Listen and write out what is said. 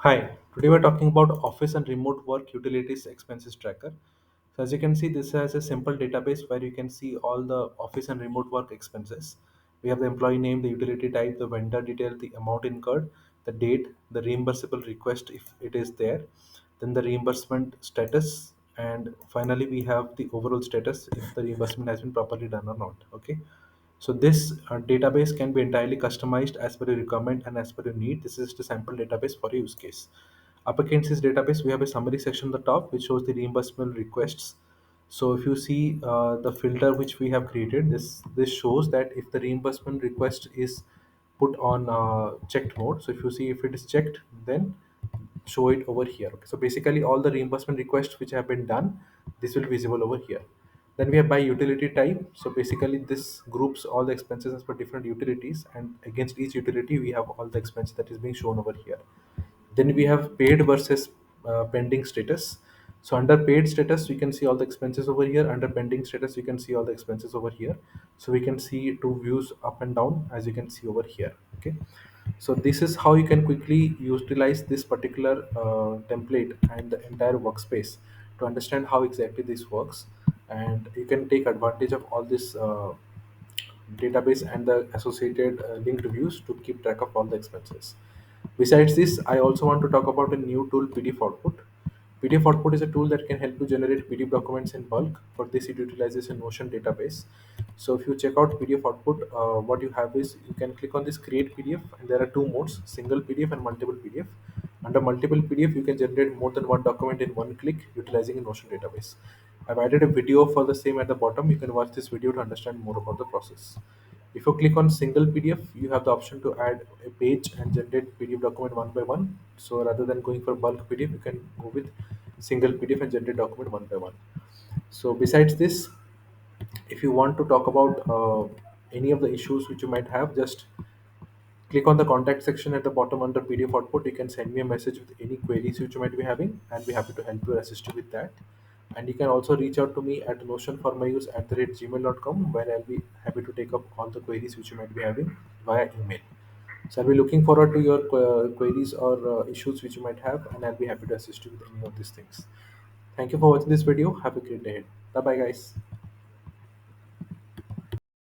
Hi, today we're talking about Office and Remote Work Utilities Expenses Tracker. So as you can see, this has a simple database where you can see all the office and remote work expenses. We have the employee name, the utility type, the vendor detail, the amount incurred, the date, the reimbursable request if it is there, then the reimbursement status, and finally we have the overall status if the reimbursement has been properly done or not. Okay. So this database can be entirely customized as per your requirement and as per your need. This is the sample database for your use case. Up against this database, we have a summary section on the top which shows the reimbursement requests. So if you see the filter which we have created, this shows that if the reimbursement request is put on checked mode. So if you see if it is checked, then show it over here. Okay, so basically all the reimbursement requests which have been done, this will be visible over here. Then we have by utility type. So basically this groups all the expenses as per different utilities, and against each utility we have all the expense that is being shown over here. Then we have paid versus pending status. So under paid status, we can see all the expenses over here. Under pending status, you can see all the expenses over here. So we can see two views up and down as you can see over here. Okay. So this is how you can quickly utilize this particular template and the entire workspace to understand how exactly this works. And you can take advantage of all this database and the associated linked views to keep track of all the expenses. Besides this, I also want to talk about a new tool, PDF Output. PDF Output is a tool that can help you generate PDF documents in bulk. For this, it utilizes a Notion database. So if you check out PDF Output, what you have is you can click on this Create PDF, and there are two modes: single PDF and multiple PDF. Under multiple PDF, you can generate more than one document in one click utilizing a Notion database. I've added a video for the same at the bottom. You can watch this video to understand more about the process. If you click on single PDF, you have the option to add a page and generate PDF document one by one. So rather than going for bulk PDF, you can go with single PDF and generate document one by one. So besides this, if you want to talk about any of the issues which you might have, just click on the contact section at the bottom under PDF output. You can send me a message with any queries which you might be having, and be happy to help you or assist you with that. And you can also reach out to me at notionformyuse@gmail.com, where I'll be happy to take up all the queries which you might be having via email. So I'll be looking forward to your queries or issues which you might have, and I'll be happy to assist you with any of these things. Thank you for watching this video. Have a great day ahead. Bye bye, guys.